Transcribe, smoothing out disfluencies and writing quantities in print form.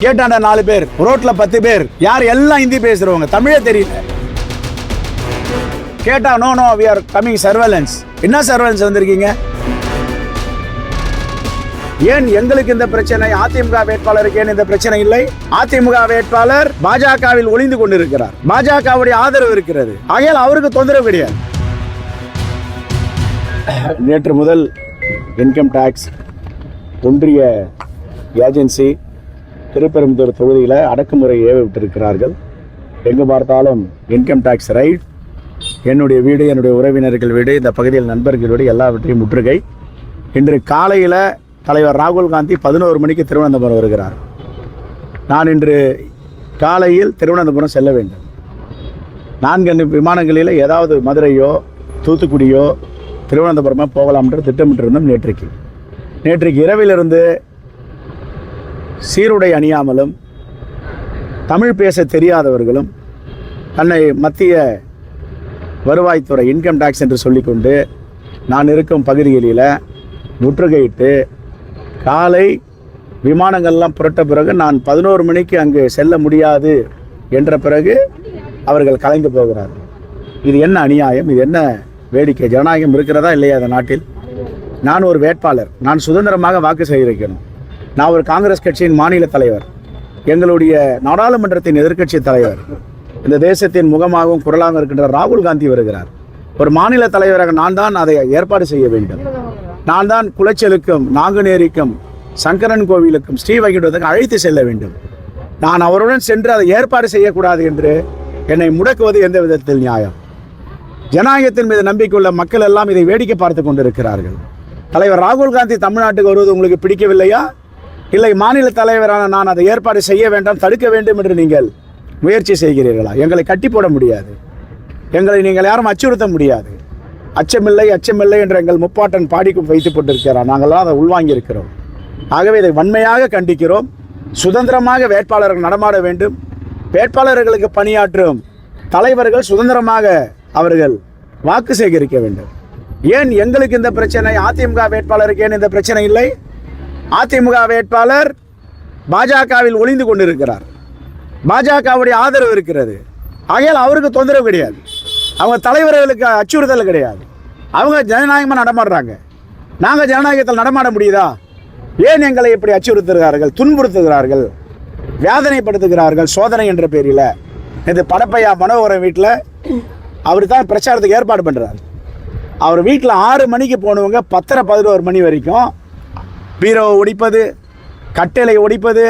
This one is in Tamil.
கேட்டாண்ட 4 பேர், ரோட்ல 10 பேர், யார் எல்லாம் ஹிந்தி பேசுறவங்க, தமிழே தெரியல. கேட்டா no we are coming surveillance. என்ன சர்வேலன்ஸ் வந்திருக்கீங்க? ஏன் எங்களுக்கு இந்த பிரச்சனை? அதிமுக வேட்பாளருக்கு ஏன் இந்த பிரச்சனை இல்லை? அதிமுக வேட்பாளர் பாஜகவில் ஒளிந்து கொண்டிருக்கிறார், பாஜகவுடைய ஆதரவு இருக்கிறது, ஆகையால் அவருக்கு தொந்தரவு கிடையாது. நேற்று முதல் இன்கம் டாக்ஸ் ஒன்றிய ஏஜென்சி திருப்பெரும்புதூர் தொகுதியில் அடக்குமுறை ஏவ விட்டிருக்கிறார்கள். எங்கு பார்த்தாலும் இன்கம் டாக்ஸ் ரைட். என்னுடைய வீடு, என்னுடைய உறவினர்கள் வீடு, இந்த பகுதியில் நண்பர்கள் வீடு எல்லாவற்றையும் முற்றுகை. இன்று காலையில் தலைவர் ராகுல் காந்தி 11 மணிக்கு திருவனந்தபுரம் வருகிறார். நான் இன்று காலையில் திருவனந்தபுரம் செல்ல வேண்டும். 4 விமானங்களில் ஏதாவது மதுரையோ தூத்துக்குடியோ திருவனந்தபுரமாக போகலாம் என்று திட்டமிட்டிருந்தோம். நேற்றைக்கு இரவிலிருந்து சீருடை அணியாமலும் தமிழ் பேச தெரியாதவர்களும் தன்னை மத்திய வருவாய்த்துறை இன்கம் டாக்ஸ் என்று சொல்லிக்கொண்டு நான் இருக்கும் பகுதிகளில் முற்றுகையிட்டு காலை விமானங்கள்லாம் புரட்ட பிறகு நான் 11 மணிக்கு அங்கு செல்ல முடியாது என்ற பிறகு அவர்கள் கலைந்து போகிறார்கள். இது என்ன அநியாயம்? இது என்ன வேடிக்கை? ஜனநாயகம் இருக்கிறதா இல்லையா இந்த நாட்டில்? நான் ஒரு வேட்பாளர், நான் சுதந்திரமாக வாக்கு சேகரிக்கணும். நான் ஒரு காங்கிரஸ் கட்சியின் மாநில தலைவர், எங்களுடைய நாடாளுமன்றத்தின் எதிர்க்கட்சி தலைவர், இந்த தேசத்தின் முகமாகவும் குரலாக இருக்கின்ற ராகுல் காந்தி வருகிறார். ஒரு மாநில தலைவராக நான் தான் அதை ஏற்பாடு செய்ய வேண்டும். நான் தான் குளச்சலுக்கும் நாங்குநேரிக்கும் சங்கரன் கோவிலுக்கும் ஸ்ரீவைகுண்டத்துக்கும் அழைத்து செல்ல வேண்டும். நான் அவருடன் சென்று அதை ஏற்பாடு செய்யக்கூடாது என்று என்னை முடக்குவது எந்த விதத்தில் நியாயம்? ஜனநாயகத்தின் மீது நம்பிக்கையுள்ள மக்கள் எல்லாம் இதை வேடிக்கை பார்த்து கொண்டிருக்கிறார்கள். தலைவர் ராகுல் காந்தி தமிழ்நாட்டுக்கு வருவது உங்களுக்கு பிடிக்கவில்லையா? இல்லை மாநில தலைவரான நான் அதை ஏற்பாடு செய்ய வேண்டாம், தடுக்க வேண்டும் என்று நீங்கள் முயற்சி செய்கிறீர்களா? எங்களை கட்டி போட முடியாது, எங்களை நீங்கள் யாரும் அச்சுறுத்த முடியாது. அச்சமில்லை என்று எங்கள் முப்பாட்டன் பாடிக்கு வைத்து போட்டிருக்கிறார். நாங்கள்லாம் அதை உள்வாங்கி இருக்கிறோம். ஆகவே இதை வன்மையாக கண்டிக்கிறோம். சுதந்திரமாக வேட்பாளர்கள் நடமாட வேண்டும். வேட்பாளர்களுக்கு பணியாற்றும் தலைவர்கள் சுதந்திரமாக அவர்கள் வாக்கு சேகரிக்க வேண்டும். ஏன் எங்களுக்கு இந்த பிரச்சனை? அதிமுக வேட்பாளருக்கு ஏன் இந்த பிரச்சனை இல்லை? அதிமுக வேட்பாளர் பாஜகவில் ஒளிந்து கொண்டிருக்கிறார், பாஜகவுடைய ஆதரவு இருக்கிறது, ஆகையால் அவருக்கு தொந்தரவு கிடையாது. அவங்க தலைவர்களுக்கு அச்சுறுத்தல் கிடையாது. அவங்க ஜனநாயகமாக நடமாடுறாங்க. நாங்கள் ஜனநாயகத்தில் நடமாட முடியுதா? ஏன் எங்களை இப்படி அச்சுறுத்துகிறார்கள், துன்புறுத்துகிறார்கள், வேதனைப்படுத்துகிறார்கள் சோதனை என்ற பேரில்? இது படப்பையா மனோகரன் வீட்டில் அவர் தான் பிரச்சாரத்துக்கு ஏற்பாடு பண்ணுறாரு. அவர் வீட்டில் 6 மணிக்கு போனவங்க 10:11 மணி வரைக்கும் பீரோவை ஒடிப்பது, கட்டளை ஒடிப்பது,